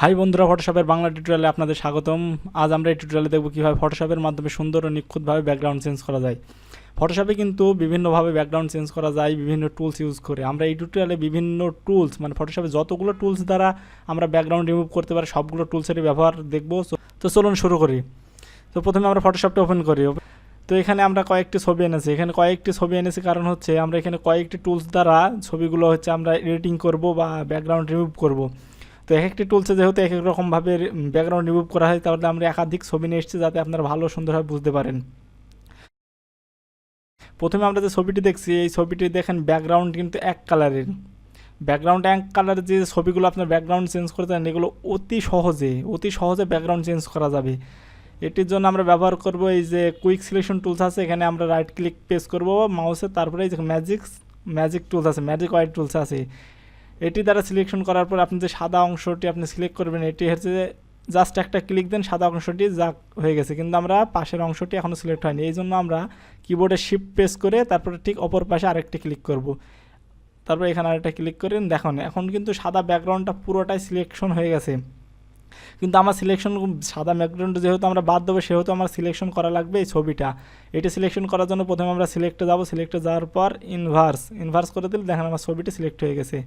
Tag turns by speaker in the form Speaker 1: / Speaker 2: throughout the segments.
Speaker 1: High বন্ধুরা, ফটোশপের বাংলা টিউটোরিয়ালে আপনাদের স্বাগতম। আজ আমরা এই টিউটোরিয়ালে দেখব কীভাবে ফটোশপের মাধ্যমে সুন্দর ও নিখুঁতভাবে ব্যাকগ্রাউন্ড চেঞ্জ করা যায়। ফটোশপে কিন্তু বিভিন্নভাবে ব্যাকগ্রাউন্ড চেঞ্জ করা যায় বিভিন্ন টুলস ইউজ করে। আমরা এই টিউটোরিয়ালে বিভিন্ন টুলস মানে ফটোশপে যতগুলো টুলস দ্বারা আমরা ব্যাকগ্রাউন্ড রিমুভ করতে পারি সবগুলো টুলসেরই ব্যবহার দেখব। তো চলুন শুরু করি। তো প্রথমে আমরা ফটোশপটা ওপেন করি। তো এখানে আমরা কয়েকটি ছবি এনেছি কারণ হচ্ছে আমরা এখানে কয়েকটি টুলস দ্বারা ছবিগুলো হচ্ছে আমরা এডিটিং করব বা ব্যাকগ্রাউন্ড রিমুভ করব। তো এক একটি টুলসে যেহেতু এক এক রকমভাবে ব্যাকগ্রাউন্ড রিমুভ করা হয়, তাহলে আমরা একাধিক ছবি নিয়ে এসেছি যাতে আপনারা ভালো সুন্দরভাবে বুঝতে পারেন। প্রথমে আমরা যে ছবিটি দেখছি, এই ছবিটি দেখেন ব্যাকগ্রাউন্ড কিন্তু এক কালারের। ব্যাকগ্রাউন্ড এক কালারের যে ছবিগুলো আপনার ব্যাকগ্রাউন্ড চেঞ্জ করতে চান, এগুলো অতি সহজে ব্যাকগ্রাউন্ড চেঞ্জ করা যাবে। এটির জন্য আমরা ব্যবহার করব এই যে কুইক সিলেকশন টুলস আছে, এখানে আমরা রাইট ক্লিক প্রেস করব মাউসে, তারপরে এই যে ম্যাজিক টুলস আছে, ম্যাজিক হোয়াইট টুলস আছে, এটি দ্বারা সিলেকশন করার পর আপনি যে সাদা অংশটি আপনি সিলেক্ট করবেন, এটি হচ্ছে জাস্ট একটা ক্লিক দেন, সাদা অংশটি যা হয়ে গেছে, কিন্তু আমরা পাশের অংশটি এখনও সিলেক্ট হয়নি। এই জন্য আমরা কিবোর্ডে শিফট প্রেস করে তারপরে ঠিক অপর পাশে আরেকটি ক্লিক করব, তারপর এখানে আরেকটা ক্লিক করেন। দেখুন এখন কিন্তু সাদা ব্যাকগ্রাউন্ডটা পুরোটাই সিলেকশন হয়ে গেছে, কিন্তু আমার সিলেকশন সাদা ব্যাকগ্রাউন্ড যেহেতু আমরা বাদ দেবো, সেহেতু আমার সিলেকশন করা লাগবে এই ছবিটা। এটি সিলেকশন করার জন্য প্রথমে আমরা সিলেক্টে যাব, সিলেক্টে যাওয়ার পর ইনভার্স করে দিলে দেখেন আমার ছবিটি সিলেক্ট হয়ে গেছে।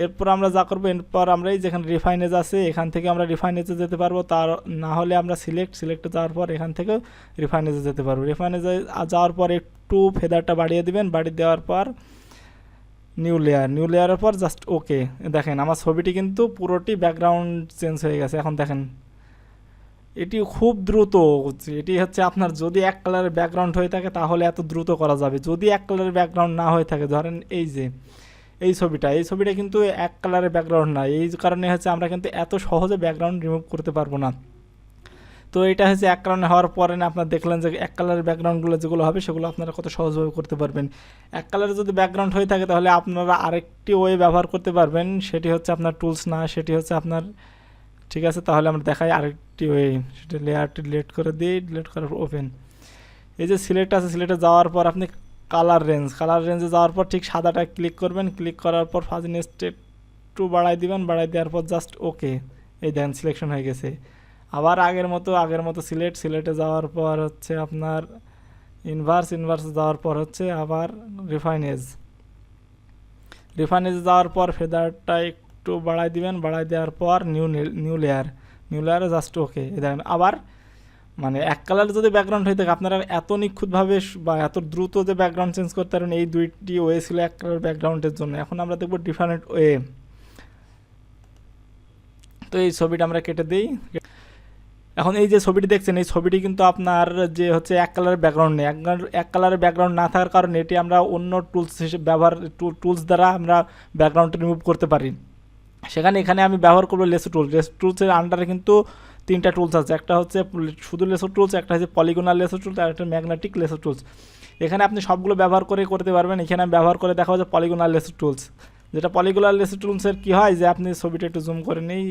Speaker 1: এরপর আমরা যা করবো, এরপর আমরা এই যেখানে রিফাইনেজ আছে এখান থেকে আমরা রিফাইনেজে যেতে পারবো, তার না হলে আমরা সিলেক্টে যাওয়ার পর এখান থেকেও রিফাইনেজে যেতে পারবো। রিফাইনেজে যাওয়ার পর একটু ফেদারটা বাড়িয়ে দিবেন, বাড়িয়ে দেওয়ার পর নিউ লেয়ারের পর জাস্ট ওকে। দেখেন আমার ছবিটি কিন্তু পুরোটি ব্যাকগ্রাউন্ড চেঞ্জ হয়ে গেছে। এখন দেখেন এটি খুব দ্রুত, এটি হচ্ছে আপনার যদি এক কালারের ব্যাকগ্রাউন্ড হয়ে থাকে তাহলে এত দ্রুত করা যাবে। যদি এক কালারের ব্যাকগ্রাউন্ড না হয়ে থাকে, ধরেন এই যে এই ছবিটা কিন্তু এক কালারের ব্যাকগ্রাউন্ড না, এই কারণে হচ্ছে আমরা কিন্তু এত সহজে ব্যাকগ্রাউন্ড রিমুভ করতে পারবো না। তো এটা হচ্ছে এক কারণে হওয়ার পরে না আপনারা দেখলেন যে এক কালারের ব্যাকগ্রাউন্ডগুলো যেগুলো হবে সেগুলো আপনারা কত সহজভাবে করতে পারবেন। এক কালারের যদি ব্যাকগ্রাউন্ড হয়ে থাকে তাহলে আপনারা আরেকটি ওয়ে ব্যবহার করতে পারবেন, সেটি হচ্ছে আপনার টুলস না, সেটি হচ্ছে আপনার, ঠিক আছে তাহলে আমরা দেখাই আরেকটি ওয়ে। সেটা লেয়ারটি ডিলিট করে দিই, ডিলিট করার পর ওপেন। এই যে সিলেক্ট আছে, সিলেক্টে যাওয়ার পর আপনি কালার রেঞ্জে যাওয়ার পর ঠিক সাদাটা ক্লিক করবেন, ক্লিক করার পর ফাজিনেসটা একটু বাড়াই দিবেন, বাড়াই দেওয়ার পর জাস্ট ওকে। এই দেন সিলেকশন হয়ে গেছে। আবার আগের মতো সিলেক্টে যাওয়ার পর হচ্ছে আপনার ইনভার্সে যাওয়ার পর হচ্ছে আবার রিফাইনেজে যাওয়ার পর ফেদারটা একটু বাড়াই দিবেন, বাড়াই দেওয়ার পর নিউ লেয়ারে জাস্ট ওকে। দেখেন আবার মানে এক কালার যদি ব্যাকগ্রাউন্ড হয়ে থাকে আপনারা এত নিখুঁতভাবে বা এত দ্রুত যে ব্যাকগ্রাউন্ড চেঞ্জ করতে পারেন, এই দুইটি ওয়ে ছিল এক কালার ব্যাকগ্রাউন্ডের জন্য। এখন আমরা দেখব ডিফারেন্ট ওয়ে। তো এই ছবিটা আমরা কেটে দিই। এখন এই যে ছবিটি দেখছেন, এই ছবিটি কিন্তু আপনার যে হচ্ছে এক কালারের ব্যাকগ্রাউন্ড নেই, এক কালারের ব্যাকগ্রাউন্ড না থাকার কারণে এটি আমরা অন্য টুলস হিসেবে টুলস দ্বারা আমরা ব্যাকগ্রাউন্ডটা রিমুভ করতে পারি। এখানে আমি ব্যবহার করবো লেসো টুলসের আন্ডারে কিন্তু তিনটা টুলস আছে, একটা হচ্ছে শুধু লেসো টুলস, একটা হচ্ছে পলিগোনাল লেসো টুলস, আর একটা ম্যাগনেটিক লেসো টুলস। এখানে আপনি সবগুলো ব্যবহার করে করতে পারবেন। এখানে আমি ব্যবহার করে দেখা হচ্ছে পলিগোনাল লেসো টুলস। যেটা পলিগোনাল লেসো টুলসের কী হয় যে আপনি ছবিটা একটু জুম করে নিই,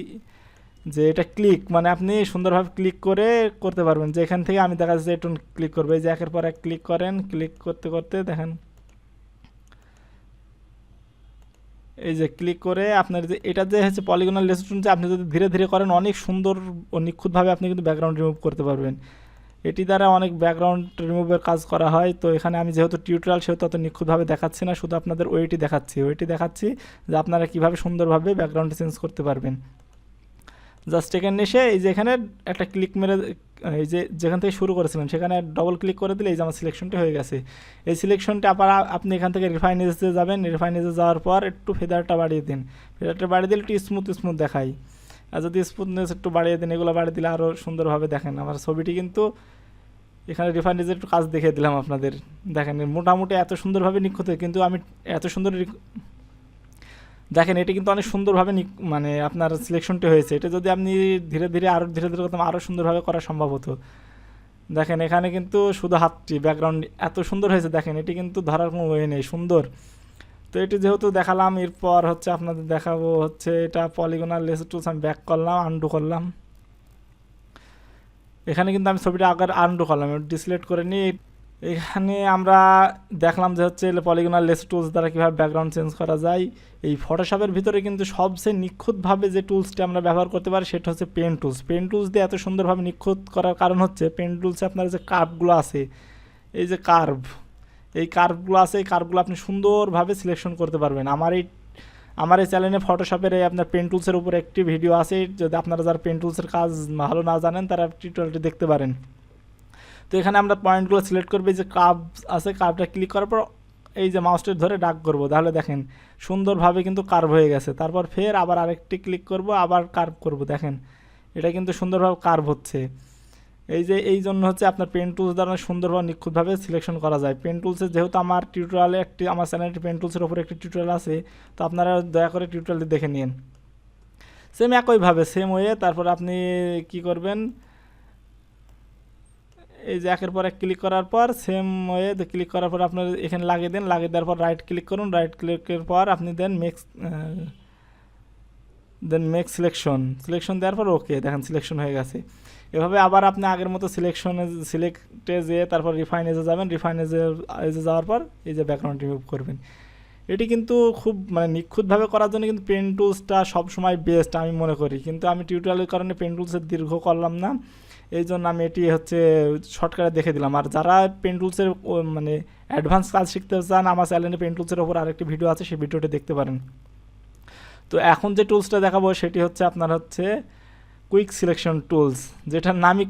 Speaker 1: যে এটা ক্লিক মানে আপনি সুন্দরভাবে ক্লিক করে করতে পারবেন। যে এখান থেকে আমি দেখা যাচ্ছে একটু ক্লিক করবো, এই যে একের পর এক ক্লিক করেন, ক্লিক করতে করতে দেখেন এই যে ক্লিক করে আপনার যে এটা যে হচ্ছে পলিগোনাল লেসন, যে আপনি যদি ধীরে ধীরে করেন অনেক সুন্দর ও নিখুঁতভাবে আপনি কিন্তু ব্যাকগ্রাউন্ড রিমুভ করতে পারবেন। এটি দ্বারা অনেক ব্যাকগ্রাউন্ড রিমুভের কাজ করা হয়। তো এখানে আমি যেহেতু টিউটোরিয়াল সেহেতু অত নিখুঁতভাবে দেখাচ্ছি না, শুধু আপনাদের ওইটি দেখাচ্ছি যে আপনারা কীভাবে সুন্দরভাবে ব্যাকগ্রাউন্ড চেঞ্জ করতে পারবেন। জাস্ট এখানে এসে এই যে এখানে একটা ক্লিক মেরে এই যে যেখান থেকে শুরু করেছিলাম সেখানে ডবল ক্লিক করে দিলে এই যে আমার সিলেকশনটি হয়ে গেছে। এই সিলেকশনটা আবার আপনি এখান থেকে রিফাইনেজে যাবেন, রিফাইনেজে যাওয়ার পর একটু ফেদারটা বাড়িয়ে দিন, ফেদারটা বাড়িয়ে দিলে একটু স্মুথ দেখায়। আর যদি স্মুথনেস একটু বাড়িয়ে দিন, এগুলো বাড়িয়ে দিলে আরও সুন্দরভাবে দেখেন আমার ছবিটি কিন্তু এখানে রিফাইনেজের একটু কাজ দেখিয়ে দিলাম আপনাদের। দেখেন মোটামুটি এত সুন্দরভাবে নিখুঁত, কিন্তু আমি এত সুন্দর দেখেন এটি কিন্তু অনেক সুন্দরভাবে মানে আপনার সিলেকশনটি হয়েছে। এটা যদি আপনি ধীরে ধীরে করতাম আরও সুন্দরভাবে করা সম্ভব হতো। দেখেন এখানে কিন্তু শুধু হাতটি ব্যাকগ্রাউন্ড এত সুন্দর হয়েছে, দেখেন এটি কিন্তু ধরার কোনো ওয়ে নেই, সুন্দর। তো এটি যেহেতু দেখালাম, এরপর হচ্ছে আপনাদের দেখাবো হচ্ছে এটা পলিগোনাল লেসো টুলস। আমি ব্যাক করলাম, আনডু করলাম। এখানে কিন্তু আমি ছবিটা আগে আনডু করলাম, ডিসিলেক্ট করে নিয়ে এখানে আমরা দেখলাম যে হচ্ছে পলিগনাল লেস টুলস দ্বারা কীভাবে ব্যাকগ্রাউন্ড চেঞ্জ করা যায়। এই ফটোশপের ভিতরে কিন্তু সবচেয়ে নিখুঁতভাবে যে টুলসটি আমরা ব্যবহার করতে পারি সেটা হচ্ছে পেন টুলস। পেন টুলস দিয়ে এত সুন্দরভাবে নিখুঁত করার কারণ হচ্ছে পেন টুলসে আপনার যে কার্ভগুলো আছে, এই যে এই কার্ভগুলো আছে, এই কার্ভগুলো আপনি সুন্দরভাবে সিলেকশন করতে পারবেন। আমার এই চ্যানেলে ফটোশপের এই আপনার পেন টুলসের উপর একটি ভিডিও আছে, যদি আপনারা যারা পেন টুলসের কাজ ভালো না জানেন তারা টিউটোরিয়ালটি দেখতে পারেন। তো এখানে আমরা পয়েন্টগুলো সিলেক্ট করবো, যে কার্ভ আছে কার্ভটা ক্লিক করার পর এই যে মাউসটা ধরে ড্র্যাগ করবো, তাহলে দেখেন সুন্দরভাবে কিন্তু কার্ভ হয়ে গেছে। তারপর ফের আবার আরেকটি ক্লিক করব, আবার কার্ভ করব, দেখেন এটা কিন্তু সুন্দরভাবে কার্ভ হচ্ছে। এই জন্য হচ্ছে আপনার পেন টুলস দ্বারা সুন্দরভাবে নিখুঁতভাবে সিলেকশন করা যায়। পেন টুলসে যেহেতু আমার টিউটোরিয়ালে আমার চ্যানেলটি পেন টুলসের ওপর একটি টিউটোরিয়াল আছে, তো আপনারা দয়া করে টিউটোরিয়ালটি দেখে নিন। সেম একইভাবে সেম ওয়ে তারপর আপনি কি করবেন, এই যে একের পর এক ক্লিক করার পর সেম ওয়ে ক্লিক করার পর আপনার এখানে লাগিয়ে দিন, লাগিয়ে দেওয়ার পর রাইট ক্লিক করুন, রাইট ক্লিকের পর আপনি দেন মেক সিলেকশন দেওয়ার পর ওকে, দেখেন সিলেকশন হয়ে গেছে। এভাবে আবার আপনি আগের মতো সিলেক্টে যেয়ে তারপর রিফাইনেজে যাবেন, রিফাইনেজে যাওয়ার পর এই যে ব্যাকগ্রাউন্ড রিমুভ করবেন। এটি কিন্তু খুব নিখুঁতভাবে করার জন্য কিন্তু পেন টুলসটা সবসময় বেস্ট আমি মনে করি, কিন্তু আমি টিউটোরিয়ালের কারণে পেন টুলসের দীর্ঘ করলাম না, এই জন্য আমি এটি হচ্ছে শর্টকাটে দেখে দিলাম। আর যারা পেন টুলসের অ্যাডভান্স কাজ শিখতে চান, আমার চ্যানেলে পেন টুলসের ওপর আরেকটি ভিডিও আছে, সেই ভিডিওটি দেখতে পারেন। তো এখন যে টুলসটা দেখাবো সেটি হচ্ছে আপনার হচ্ছে কুইক সিলেকশন টুলস, যেটার নামই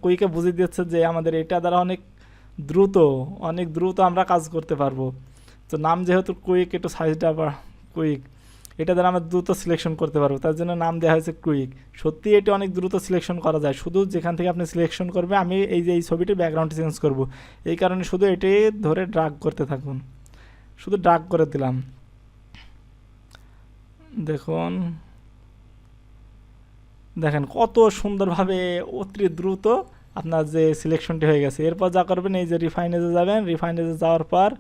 Speaker 1: কুইকে বুঝিয়ে দিচ্ছে যে আমাদের এটা দ্বারা অনেক দ্রুত আমরা কাজ করতে পারবো। তো নাম যেহেতু কুইক, একটু সাইজটা আবার কুইক, এটা দ্বারা আমরা দ্রুত সিলেকশন করতে পারবো, তার জন্য নাম দেওয়া হয়েছে কুইক। সত্যি এটি অনেক দ্রুত সিলেকশন করা যায়, শুধু যেখান থেকে আপনি সিলেকশন করবে, আমি এই ছবিটির ব্যাকগ্রাউন্ড চেঞ্জ করব, এই কারণে শুধু এটি ধরে ড্রাগ করতে থাকুন, শুধু ড্রাগ করে দিলাম, দেখেন কত সুন্দরভাবে অতি দ্রুত আপনার যে সিলেকশনটি হয়ে গেছে। এরপর যা করবেন, এই যে রিফাইনেজে যাবেন, রিফাইনেজে যাওয়ার পর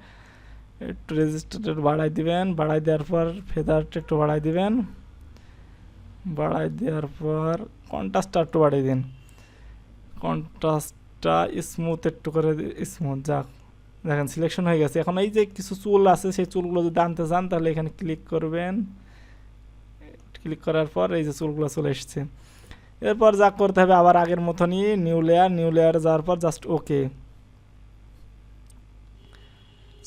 Speaker 1: একটু রেজিস্টার বাড়াই দিবেন, বাড়াই দেওয়ার পর ফেদারটা একটু বাড়াই দিবেন, বাড়াই দেওয়ার পর কন্ট্রাস্টটা একটু বাড়িয়ে দিন, কন্ট্রাস্টটা স্মুথ একটু করে স্মুথ যাক, দেখেন সিলেকশন হয়ে গেছে। এখন এই যে কিছু চুল আছে, সেই চুলগুলো যদি আনতে চান তাহলে এখানে ক্লিক করবেন, ক্লিক করার পর এই যে চুলগুলো চলে এসছে। এরপর যা করতে হবে আবার আগের মতনই নিউ লেয়ারে যাওয়ার পর জাস্ট ওকে,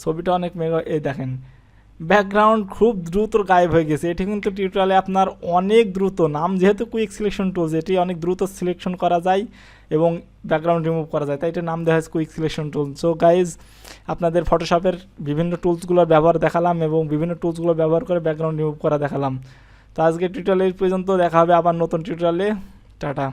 Speaker 1: ছবিটা অনেক মেগা, এই দেখেন ব্যাকগ্রাউন্ড খুব দ্রুত গায়েব হয়ে গেছে। এটি কিন্তু টিউটোরিয়ালে আপনার অনেক দ্রুত, নাম যেহেতু কুইক সিলেকশন টুলস, এটি অনেক দ্রুত সিলেকশন করা যায় এবং ব্যাকগ্রাউন্ড রিমুভ করা যায়, তাই এটা নাম দেওয়া হয়েছে quick selection tool. So guys, আপনাদের ফটোশপের বিভিন্ন টুলসগুলোর ব্যবহার দেখালাম এবং বিভিন্ন টুলসগুলো ব্যবহার করে ব্যাকগ্রাউন্ড রিমুভ করা দেখালাম। তো আজকে টিউটোরিয়াল এই পর্যন্ত, দেখা হবে আবার নতুন টিউটোরিয়ালে। টাটা।